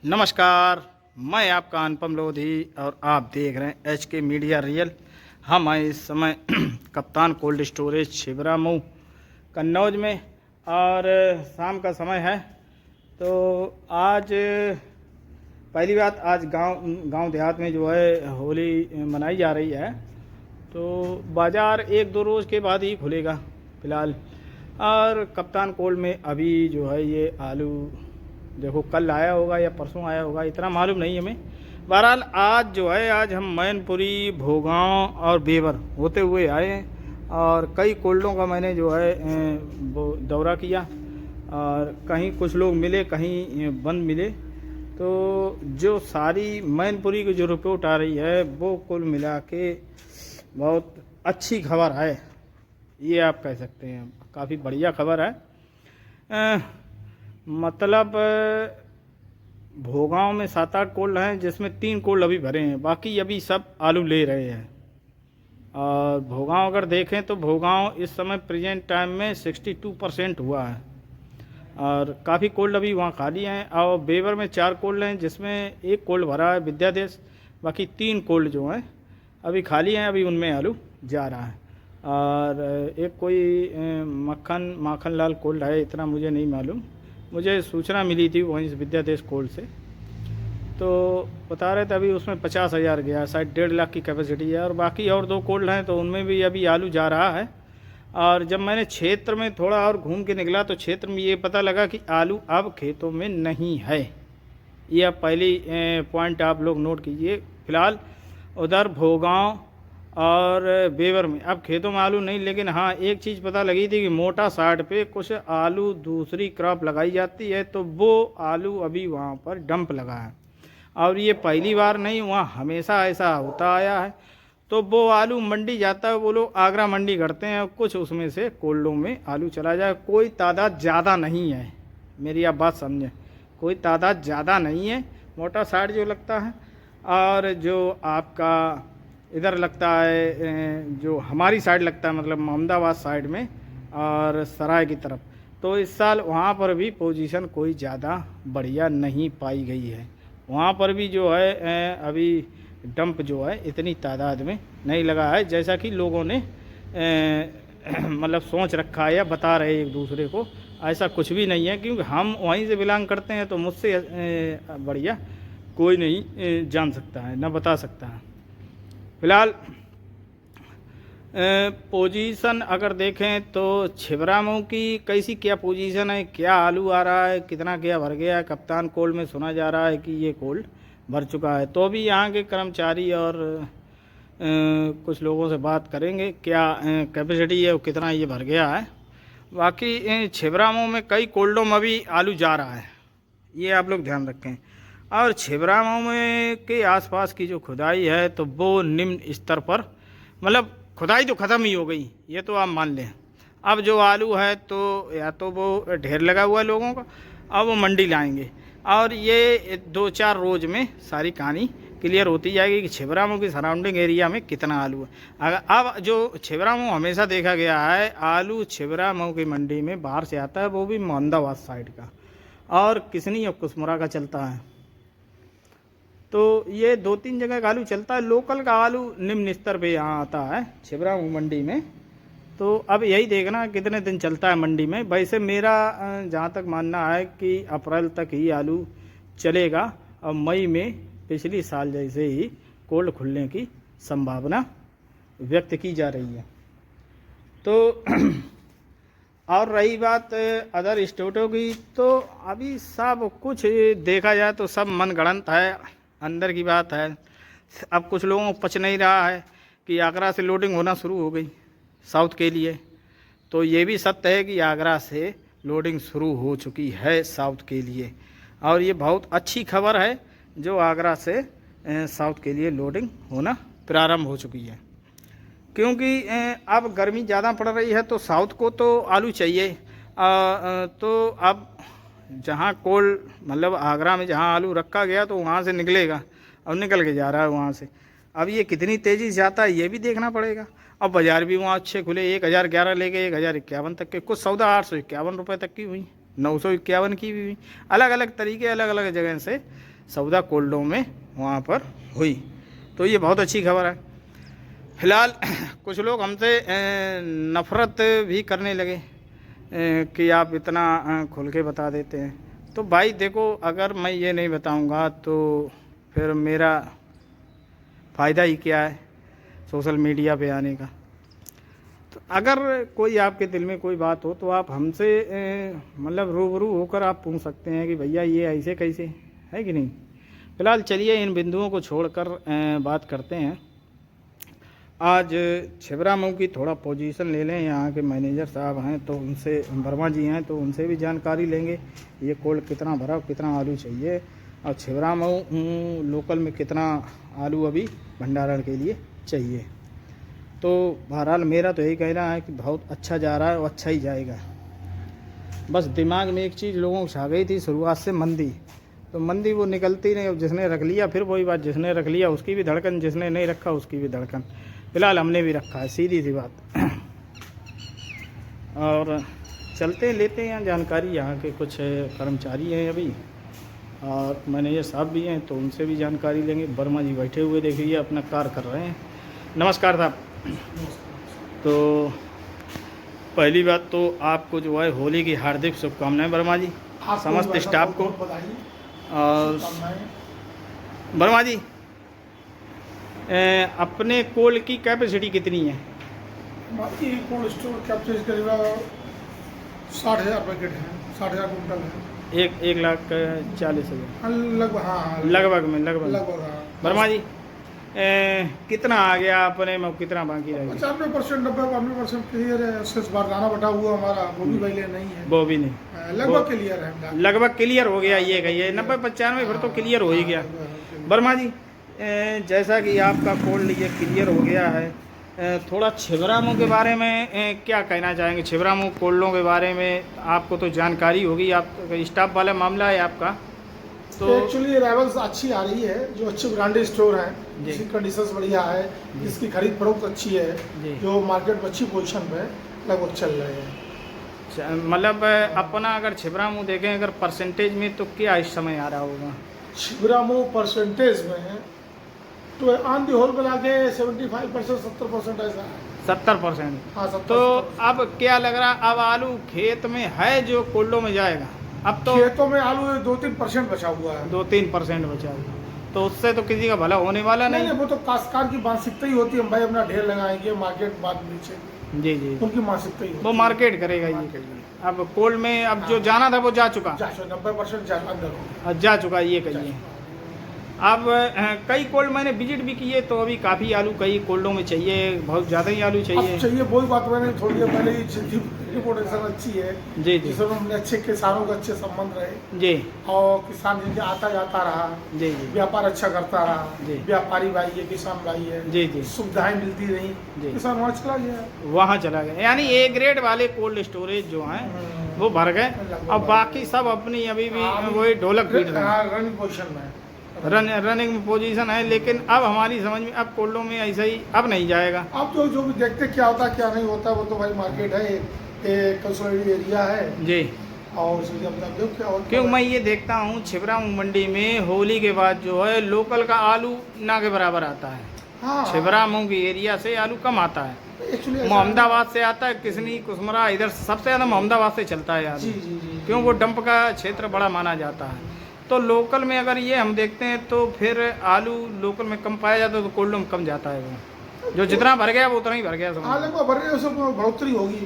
नमस्कार। मैं आपका अनुपम लोधी और आप देख रहे हैं एच के मीडिया रियल। हम हैं इस समय कप्तान कोल्ड स्टोरेज छिबरामऊ कन्नौज में और शाम का समय है। तो आज पहली बात, आज गांव देहात में जो है होली मनाई जा रही है। तो बाज़ार एक दो रोज़ के बाद ही खुलेगा फ़िलहाल। और कप्तान कोल्ड में अभी जो है ये आलू देखो कल आया होगा या परसों आया होगा, इतना मालूम नहीं हमें। बहरहाल आज जो है, आज हम मैनपुरी, भोगांव और बेवर होते हुए आए हैं और कई कोल्डों का मैंने जो है वो दौरा किया और कहीं कुछ लोग मिले, कहीं बंद मिले। तो जो सारी मैनपुरी की जो रिपोर्ट आ रही है वो कुल मिला के बहुत अच्छी खबर है, ये आप कह सकते हैं। काफ़ी बढ़िया खबर है। मतलब भोगांव में 7-8 कोल्ड हैं, जिसमें 3 कोल्ड अभी भरे हैं, बाकी अभी सब आलू ले रहे हैं। और भोगांव अगर देखें तो भोगांव इस समय प्रेजेंट टाइम में 62% हुआ है और काफ़ी कोल्ड अभी वहाँ खाली हैं। और बेवर में 4 कोल्ड हैं, जिसमें 1 कोल्ड भरा है विद्यादेश, बाकी 3 कोल्ड जो हैं अभी खाली हैं, अभी उनमें आलू जा रहा है। और एक कोई माखन लाल कोल्ड है, इतना मुझे नहीं मालूम, मुझे सूचना मिली थी वहीं से विद्यादेश कोल्ड से। तो बता रहे थे अभी उसमें 50,000 गया, शायद 1.5 लाख की कैपेसिटी है। और बाकी और 2 कोल्ड हैं तो उनमें भी अभी आलू जा रहा है। और जब मैंने क्षेत्र में थोड़ा और घूम के निकला तो क्षेत्र में ये पता लगा कि आलू अब खेतों में नहीं है। ये अब पहली पॉइंट आप लोग नोट कीजिए। फ़िलहाल उधर भोगांव और बेवर में अब खेतों में आलू नहीं, लेकिन हाँ एक चीज़ पता लगी थी कि मोटा साइड पे कुछ आलू दूसरी क्रॉप लगाई जाती है, तो वो आलू अभी वहाँ पर डंप लगा है। और ये पहली बार नहीं, वहाँ हमेशा ऐसा होता आया है। तो वो आलू मंडी जाता है, वो लोग आगरा मंडी करते हैं और कुछ उसमें से कोल्डों में आलू चला जाए। कोई तादाद ज़्यादा नहीं है, मेरी आप बात समझें, कोई तादाद ज़्यादा नहीं है। मोटा साइड जो लगता है और जो आपका इधर लगता है, जो हमारी साइड लगता है, मतलब मोहम्मदाबाद साइड में और सराय की तरफ, तो इस साल वहाँ पर भी पोजीशन कोई ज़्यादा बढ़िया नहीं पाई गई है। वहाँ पर भी जो है अभी डंप जो है इतनी तादाद में नहीं लगा है जैसा कि लोगों ने मतलब सोच रखा है या बता रहे एक दूसरे को। ऐसा कुछ भी नहीं है, क्योंकि हम वहीं से बिलोंग करते हैं, तो मुझसे बढ़िया कोई नहीं जान सकता है, ना बता सकता है। फ़िलहाल पोजीशन अगर देखें तो छिबरामऊ की कैसी क्या पोजीशन है, क्या आलू आ रहा है, कितना क्या भर गया है। कप्तान कोल्ड में सुना जा रहा है कि ये कोल्ड भर चुका है। तो भी यहाँ के कर्मचारी और कुछ लोगों से बात करेंगे क्या कैपेसिटी है, कितना ये भर गया है। बाकी छिबरामऊ में कई कोल्डों में भी आलू जा रहा है, ये आप लोग ध्यान रखें। और छिबरामऊ में के आसपास की जो खुदाई है तो वो निम्न स्तर पर, मतलब खुदाई तो ख़त्म ही हो गई, ये तो आप मान लें। अब जो आलू है तो या तो वो ढेर लगा हुआ है लोगों का, अब वो मंडी लाएंगे और ये 2-4 रोज़ में सारी कहानी क्लियर होती जाएगी कि छिबरामऊ की सराउंडिंग एरिया में कितना आलू है। अगर अब जो छिबरामऊ हमेशा देखा गया है, आलू छिबरामऊ की मंडी में बाहर से आता है, वो भी मोहम्मदाबाद साइड का और किसनी और कुसमुरा का चलता है। तो ये 2-3 जगह का आलू चलता है। लोकल का आलू निम्न स्तर पे यहाँ आता है छिबरामऊ मंडी में। तो अब यही देखना कितने दिन चलता है मंडी में। वैसे मेरा जहाँ तक मानना है कि अप्रैल तक ही आलू चलेगा और मई में पिछली साल जैसे ही कोल्ड खुलने की संभावना व्यक्त की जा रही है। तो और रही बात अदर स्टेटों की, तो अभी सब कुछ देखा जाए तो सब मनगढ़ंत है, अंदर की बात है। अब कुछ लोगों को पच नहीं रहा है कि आगरा से लोडिंग होना शुरू हो गई साउथ के लिए। तो ये भी सत्य है कि आगरा से लोडिंग शुरू हो चुकी है साउथ के लिए, और ये बहुत अच्छी खबर है जो आगरा से साउथ के लिए लोडिंग होना प्रारंभ हो चुकी है। क्योंकि अब गर्मी ज़्यादा पड़ रही है तो साउथ को तो आलू चाहिए। तो अब जहाँ कोल मतलब आगरा में जहाँ आलू रखा गया तो वहाँ से निकलेगा, अब निकल के जा रहा है वहाँ से। अब ये कितनी तेज़ी से जाता है ये भी देखना पड़ेगा। अब बाज़ार भी वहाँ अच्छे खुले, 1011 लेके 1051 तक के, कुछ सौदा 851 रुपये तक की हुई, 951 की भी हुई। अलग अलग तरीके अलग अलग जगह से सौदा कोल्डों में वहाँ पर हुई। तो ये बहुत अच्छी खबर है। फिलहाल कुछ लोग हमसे नफ़रत भी करने लगे कि आप इतना खुल के बता देते हैं। तो भाई देखो, अगर मैं ये नहीं बताऊंगा तो फिर मेरा फ़ायदा ही क्या है सोशल मीडिया पे आने का। तो अगर कोई आपके दिल में कोई बात हो तो आप हमसे मतलब रूबरू होकर आप पूछ सकते हैं कि भैया ये ऐसे कैसे है कि नहीं। फ़िलहाल चलिए इन बिंदुओं को छोड़कर बात करते हैं। आज छिबरामऊ की थोड़ा पोजीशन ले लें। यहाँ के मैनेजर साहब हैं तो उनसे, वर्मा जी हैं तो उनसे भी जानकारी लेंगे ये कोल्ड कितना भरा, कितना आलू चाहिए और छिबरामऊ लोकल में कितना आलू अभी भंडारण के लिए चाहिए। तो बहरहाल मेरा तो यही कहना है कि बहुत अच्छा जा रहा है और अच्छा ही जाएगा। बस दिमाग में एक चीज़ लोगों को छा गई थी शुरुआत से, मंदी। तो मंदी वो निकलती नहीं। अब जिसने रख लिया फिर वही बात, जिसने रख लिया उसकी भी धड़कन, जिसने नहीं रखा उसकी भी धड़कन। फिलहाल हमने भी रखा है, सीधी सी बात। और चलते लेते हैं जानकारी। यहाँ के कुछ कर्मचारी हैं अभी और मैनेजर साहब भी हैं तो उनसे भी जानकारी लेंगे। वर्मा जी बैठे हुए देखिए अपना कार्य कर रहे हैं। नमस्कार साहब। तो पहली बात तो आपको जो है होली की हार्दिक शुभकामनाएं वर्मा जी, समस्त स्टाफ को। और वर्मा जी अपने कोल्ड की कैपेसिटी कितनी है? हमारी कोल्ड स्टोर कैपेसिटी करीब 60,000 पैकेट है, 60,000 कुंटल है। 1,40,000 लगभग। हाँ लगभग वर्मा जी कितना आ गया अपने में, कितना बाकी रह गया? 95%, 90% क्लियर है। शेष बारदाना बटा हुआ हमारा वो भी पहले नहीं है, वो भी नहीं, लगभग क्लियर है। लगभग क्लियर हो गया। ये कहिए 90-95 फिर तो क्लियर हो ही गया। वर्मा जी जैसा कि आपका कोल्ड ये क्लियर हो गया है, थोड़ा छिबरामऊ के बारे में क्या कहना चाहेंगे? छिबरामऊ कोल्डों के बारे में आपको तो जानकारी होगी, आप स्टाफ वाला मामला है आपका। तो एक्चुअली अराइवल्स अच्छी आ रही है, जो अच्छे ब्रांडेड स्टोर हैं, जिसकी कंडीशंस बढ़िया है, जिसकी खरीद फरोख्त अच्छी है, जो मार्केट में अच्छी पोजीशन पे लगभग चल रहे हैं। मतलब अपना अगर छिबरामऊ देखें अगर परसेंटेज में तो क्या इस समय आ रहा होगा? छिबरामऊ परसेंटेज में तो ऑन दी होल मिला के 75%, 70% ऐसा है। 70%? हाँ 70%। तो अब क्या लग रहा, अब आलू खेत में है जो कोल्डों में जाएगा? अब तो खेतों में आलू 2-3% बचा हुआ है। 2-3% बचा हुआ, तो उससे तो किसी का भला होने वाला नहीं। वो तो काश्तकार की मानसिकता ही होती है, हम भाई अपना ढेर लगाएंगे, मार्केट बाद नीचे। जी जी, उनकी मानसिकता ही वो मार्केट करेगा ये। अब कोल्ड में अब जो जाना था वो जा चुका, 90% जा चुका ये कहिए। अब कई कोल्ड मैंने विजिट भी किए तो अभी काफ़ी आलू कई कोल्डों में चाहिए, बहुत ज़्यादा ही आलू चाहिए। वही बात मैंने थोड़ी देर पहले ही, प्रोडक्शन अच्छी है जी जी, जिसमें अच्छे किसानों का अच्छे संबंध रहे जी, और किसान जिनके आता जाता रहा जी जी, व्यापार अच्छा करता रहा जी, व्यापारी भाई है, किसान भाई है जी जी, सुविधाएं मिलती रही, किसान वहाँ चला गया, वहाँ चला गया। यानी ए ग्रेड वाले कोल्ड स्टोरेज जो हैं वो भर गए, अब बाकी सब अपनी अभी भी वही ढोलक पीट रहे हैं, रनिंग पोजीशन में रनिंग पोजीशन है। लेकिन अब हमारी समझ में अब कोल्डों में ऐसा ही अब नहीं जाएगा। अब तो जो भी देखते क्या होता क्या नहीं होता, वो तो भाई मार्केट है, कंसोलिडेटेड एरिया है जी। और इसलिए अब देखो क्या होता है। क्यों मैं ये देखता हूँ छिबरामऊ मंडी में होली के बाद जो है लोकल का आलू ना के बराबर आता है। हाँ, छिबरामऊ की एरिया से आलू कम आता है, मोहम्मदाबाद से आता है, किसनी कुसमरा, इधर सबसे ज़्यादा मोहम्मदाबाद से चलता है आलू। क्यों, वो डंप का क्षेत्र बड़ा माना जाता है। तो लोकल में अगर ये हम देखते हैं तो फिर आलू लोकल में कम पाया जाता है तो कोल्ड में कम जाता है। वो जो जितना भर गया वो उतना ही भर गया। बढ़ोतरी होगी,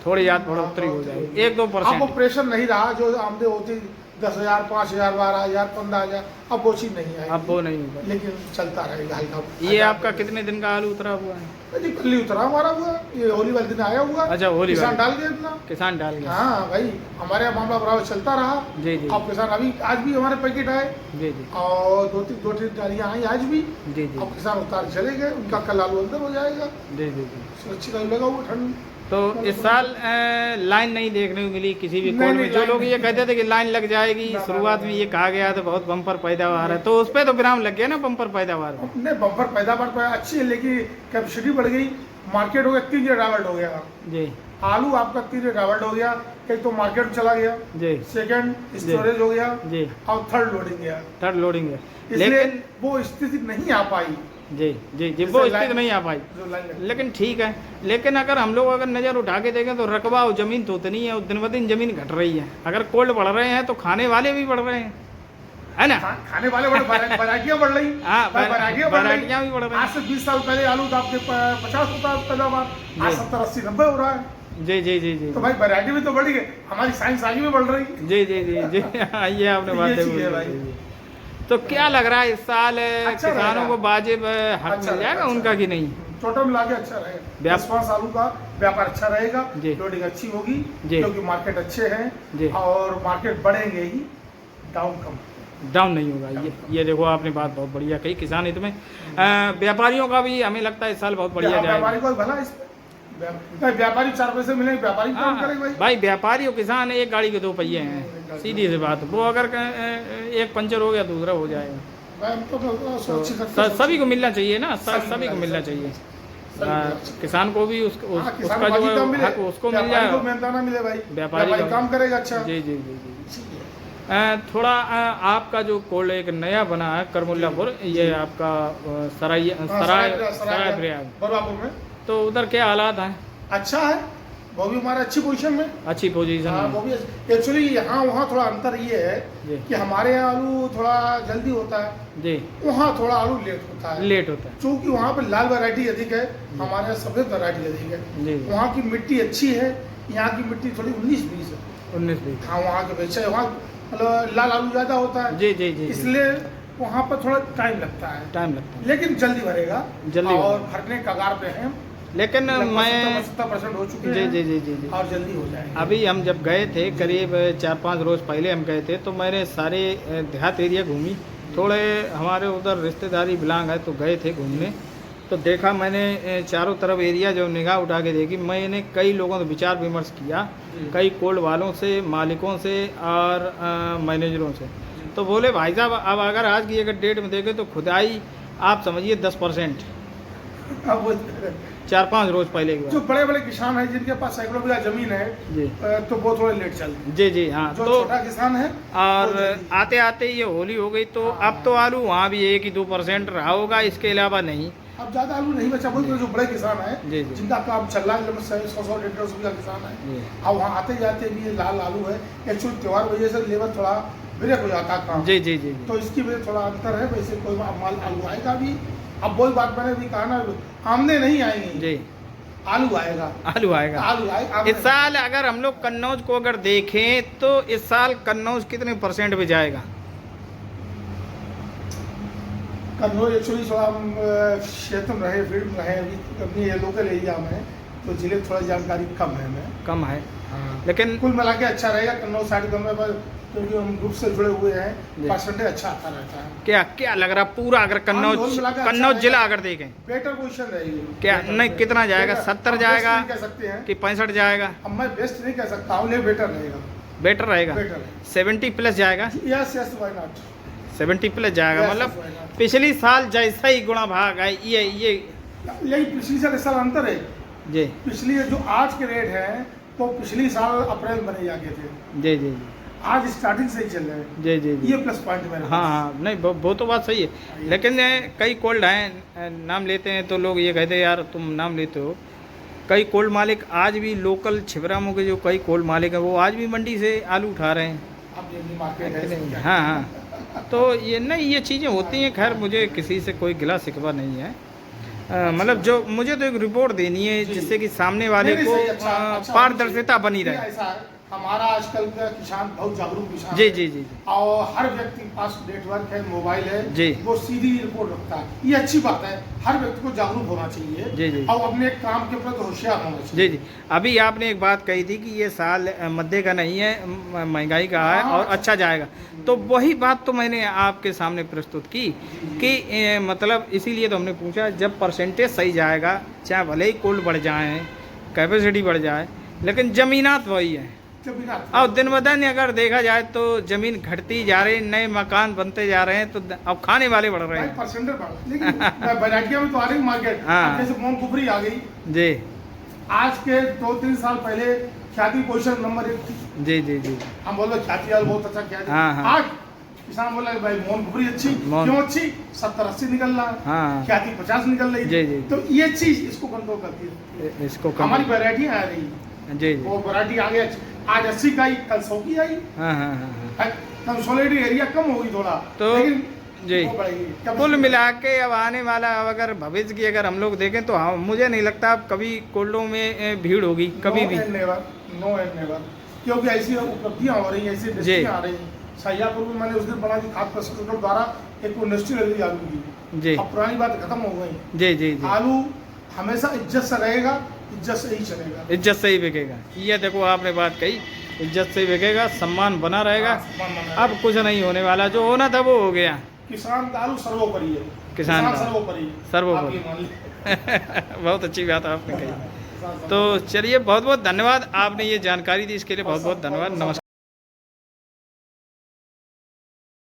थोड़ी याद बढ़ोतरी हो जाएगी 1-2%। अब प्रेशर नहीं रहा, जो आमदनी होती 10,000, 5,000, 12,000, 15,000, अब वो चीज़ नहीं आई, अब वो नहीं होगा, लेकिन चलता रहेगा हल्का। ये आपका कितने दिन का आलू उतरा हुआ है? जी कल उतरा हमारा हुआ, ये होली वाले दिन आया हुआ। अच्छा, होली किसान डाल गया इतना, किसान डाल गया। हाँ भाई, हमारे यहाँ मामला बराबर चलता रहा। जी जी, अब किसान अभी आज भी हमारे पैकेट आए जी जी, और 2-3 गाड़ियाँ आई आज भी। जी जी, अब किसान उतार चले गए, उनका कल आलू अंदर हो जाएगा। जी जी जी। सुरक्षित आलू लगा हुआ ठंड। तो इस साल लाइन नहीं देखने को मिली किसी भी कोल्ड में। जो लोग ये कहते थे कि लाइन लग जाएगी, शुरुआत में ये कहा गया था बहुत बम्पर पैदावार है, तो उस पर तो विराम लग गया ना बम्पर पैदावार में। नहीं, बम्पर पैदावार अच्छी है, लेकिन कैपेसिटी बढ़ गई, मार्केट हो गया 3 डाइवर्ट हो गया। जी, आलू आपका 3 डावर्ड हो गया, एक तो मार्केट में चला गया, जी सेकंड स्टोरेज हो गया जी, और थर्ड लोडिंग गया, थर्ड लोडिंग है। इसलिए लेकिन वो स्थिति नहीं आ पाई जी जी जी, जैसे वो लाइन- स्थिति नहीं आ पाई। जो लाइन लगती है। लेकिन ठीक है, लेकिन अगर हम लोग अगर नज़र उठा के देखें तो रकबा और ज़मीन तो उतनी है, दिन ब दिन ज़मीन घट रही है। अगर कोल्ड बढ़ रहे हैं तो खाने वाले भी बढ़ रहे हैं, है ना? खाने वाले वैरायटियां बढ़ रही, हाँ, वैरायटियां वैरायटियां भी बढ़ रही आज से 20 साल पहले आलू तो आपके 50 होता पैदावार, आज जी। 70, 80, 90 हो रहा है। जी जी जी जी तो भाई वैरायटी भी तो बढ़ी है, हमारी साइंस आगे भी बढ़ रही है। जी जी जी जी, ये आपने तो बात ये है चीज़ है बोली। भाई। जी। तो क्या लग रहा है इस साल अच्छा किसानों रहेगा। को वाजिब हक अच्छा मिल जाएगा रहेगा, उनका कि नहीं? टोटल मिला के अच्छा रहेगा, व्याप- 10 आलू का व्यापार अच्छा रहेगा, जी। लोडिंग अच्छी होगी जी। क्योंकि मार्केट अच्छे जी। हैं और मार्केट बढ़ेंगे ही, डाउन कम। डाउन नहीं होगा। ये देखो आपने बात बहुत बढ़िया कही। किसान हित में व्यापारियों का भी हमें लगता है इस साल बहुत बढ़िया जाएगा। व्यापारी को भला इस व्यापारी 4 पैसे मिलेंगे, व्यापारी काम हाँ, करेगा भाई। भाई व्यापारी और किसान एक गाड़ी के 2 पहिए हैं, सीधी सी बात। वो अगर एक पंचर हो गया दूसरा हो जाएगा। भाई हम तो सुरक्षित तो सभी को मिलना चाहिए ना, सभी को मिलना चाहिए। किसान को भी उसका जो हक उसको मिल जाएगा, मेहनताना मिले भाई, व्यापारी व्यापारी को- काम करेगा अच्छा। जी जी जी जी। थोड़ा आपका जो कोल्ड एक नया बना है करमुल्लापुर, ये आपका सराय प्रयाग, बरवापुर में, तो उधर क्या हालात हैं? अच्छा है, वो भी हमारा अच्छी पोजीशन में। अच्छी पोजीशन हाँ, में। वो भी एक्चुअली यहाँ वहाँ थोड़ा अंतर ये है जी कि हमारे यहाँ आलू थोड़ा जल्दी होता है, जी, वहाँ थोड़ा आलू लेट होता है। लेट होता है। क्योंकि वहाँ पे लाल वैरायटी अधिक है, हमारे यहाँ सफेद वैरायटी अधिक है। जी वहाँ की मिट्टी अच्छी है, यहाँ की मिट्टी थोड़ी 19-20 है। 19-20। हाँ, वहाँ के बेचा वहाँ मतलब लाल आलू ज़्यादा होता है, जी जी जी, इसलिए वहाँ पर थोड़ा टाइम लगता है, टाइम लगता है, लेकिन जल्दी भरेगा, जल्दी और भरेगा। भरने कगार पे हैं। लेकिन मैं 70% हो चुके जी हैं जी जी जी जी, और जल्दी हो जाएंगे। अभी हम जब गए थे करीब 4-5 रोज़ पहले हम गए थे, तो मैंने सारे देहात एरिया घूमी। थोड़े हमारे उधर रिश्तेदारी बिलांग है तो गए थे घूमने, तो देखा मैंने चारों तरफ एरिया जो निगाह उठा के देखी, मैंने कई लोगों से विचार विमर्श किया, कई कोल्ड वालों से, मालिकों से और मैनेजरों से। तो बोले भाई साहब अब अगर आज की अगर डेट में देखें तो खुदाई आप समझिए 10%, अब वो 4-5 रोज़ पहले की जो बात। बड़े बड़े किसान हैं जिनके पास सैकड़ों बीघा जमीन है, जी तो वो थोड़े लेट चलते हैं। जी जी, हाँ। जो तो छोटा किसान है और वो जल्दी। आते आते ये होली हो गई, तो अब तो आलू वहाँ भी 1-2% रहा होगा, इसके अलावा नहीं। अब ज्यादा आलू नहीं बचा, वही तो जो बड़े किसान जी, हैं जी। जिनका काम चल रहा है, लगभग 100 150 बीघा किसान है, जी अब वहाँ आते जाते भी ये लाल आलू है। एक्चुअली त्योहार वजह से लेबर थोड़ा ब्रेक हो जाता है काम, जी जी जी जी। तो इसकी वजह से थोड़ा अंतर है। वैसे कोई माल आलू आएगा भी, अब वही बात मैंने भी कहा ना, आमदे नहीं आएंगे, जी, आलू आएगा, आलू आएगा। आलू आएगा। इस साल अगर हम लोग कन्नौज को अगर देखें तो इस साल कन्नौज कितने % पे जाएगा? कन्नौज एक्चुअली थोड़ा हम क्षेत्र में रहे, फील्ड में रहे, अभी अपनी ये लोकल एरिया में, तो जिले में थोड़ा जानकारी कम है हमें। कम है, हाँ। लेकिन कुल मिला के अच्छा रहेगा कन्नौज साइड में, क्योंकि हम ग्रुप से जुड़े हुए हैं, जी। परसेंटेज अच्छा आता रहता है। क्या क्या लग रहा पूरा अगर हाँ, कन्नौज कुल मिला के अच्छा कन्नौज जिला रहेगा। अगर देखें बेटर पोजीशन रहेगी। क्या नहीं, कितना जाएगा? 70 जाएगा कह सकते हैं कि 65 जाएगा? अब मैं बेस्ट नहीं कह सकता हूँ, लेकिन बेटर रहेगा, बेटर रहेगा, बेटर है। 70+ जाएगा, यस यस, व्हाई नॉट, 70+ जाएगा। Yes, मतलब yes, why not? पिछली साल जैसा ही गुणा भाग है ये यही पिछली साल इस साल अंतर है। जी पिछली जो आज के रेट हैं तो पिछली साल अप्रैल में बने जाके थे, जी जी आज स्टार्टिंग से ही चल रहे हैं, जी जी जी। ये प्लस पॉइंट मेरे हाँ हाँ, नहीं वो तो बात सही है। लेकिन कई कोल्ड हैं, नाम लेते हैं तो लोग ये कहते हैं यार तुम नाम लेते हो। कई कोल्ड मालिक आज भी लोकल छिबरामों के जो कई कोल्ड मालिक हैं वो आज भी मंडी से आलू उठा रहे हैं। अब ये भी मार्केट है इसमें क्या हाँ हाँ, तो ये नहीं, ये चीज़ें होती हैं। खैर मुझे किसी से कोई गिला शिकवा नहीं है, मतलब जो मुझे तो एक रिपोर्ट देनी है जिससे कि सामने वाले नहीं, को सही, अच्छा पारदर्शिता बनी नहीं, रहे। ऐसा है, हमारा आजकल का किसान बहुत जागरूक किसान जी है। जी जी और हर व्यक्ति के पास नेटवर्क है, मोबाइल है, जी। वो सीधी रिपोर्ट रखता है, ये अच्छी बात है। हर व्यक्ति को जागरूक होना चाहिए जी जी और अपने काम के प्रति होशियार होना जी चाहिए। जी। अभी आपने एक बात कही थी कि ये साल मद्दे का नहीं है, महंगाई का है हाँ। और अच्छा जाएगा। तो वही बात तो मैंने आपके सामने प्रस्तुत की कि मतलब इसीलिए तो हमने पूछा, जब परसेंटेज सही जाएगा, चाहे भले ही कोल्ड बढ़ जाए, कैपेसिटी बढ़ जाए, लेकिन ज़मीनात वही है। कभी ना और दिन ब दिन अगर देखा जाए तो ज़मीन घटती जा रही, नए मकान बनते जा रहे हैं, तो अब खाने वाले बढ़ रहे हैं। परसेंटेज बढ़ा, लेकिन वैरायटियां में तो आ रही मार्केट, हाँ। जैसे मोमकुफरी आ गई, जी आज के 2-3 साल पहले ख्याति पोजीशन नंबर 1 थी। जी जी जी। हम बोल रहे ख्याति यार बहुत अच्छा ख्याति। हाँ, हाँ। आज किसान बोला भाई मोहन खुपरी अच्छी, मोहन- क्यों अच्छी? 70-80 निकल रहा है, हाँ। ख्याति 50 निकल रही जी, जी। तो ये चीज इसको कंट्रोल करती है। इसको कम। हमारी वैरायटी आ रही है, जी जी। वो वैरायटी आ गया, आज 80 का आई, कल 100 की आई। हाँ हाँ हाँ। कंसोलिडेटेड एरिया कम होगी थोड़ा, तो लेकिन जी, वो बढ़ेगी। क्या कुल मिला के अब आने वाला अगर भविष्य की अगर हम लोग देखें तो हाँ, मुझे नहीं लगता अब कभी कोल्डों में भीड़ होगी कभी भी। नो एंड नेवर, क्योंकि ऐसी उपलब्धियां हो रही हैं, ऐसी इंडस्ट्रियां आ रही हैं। शाहजहाँपुर में मैंने उस दिन बना दी खाद्य प्रसंस्करण द्वारा एक इंडस्ट्री लगी आलू की। जी। अब पुरानी बात खत्म हो गई। जी जी जी। आलू हमेशा इज्जत से रहेगा, इज्जत से ही चलेगा। इज्जत से ही बिकेगा, ये देखो आपने बात कही, इज्जत से ही बिकेगा, सम्मान बना रहेगा। अब कुछ नहीं होने वाला, जो होना था वो हो गया। किसान का आलू सर्वोपरि है, किसान का सर्वोपरि है। सर्वोपरि। आप ये मान लीजिए। बहुत अच्छी बात आपने कही। तो चलिए, बहुत बहुत धन्यवाद, आपने ये जानकारी दी, इसके लिए बहुत बहुत धन्यवाद। नमस्कार।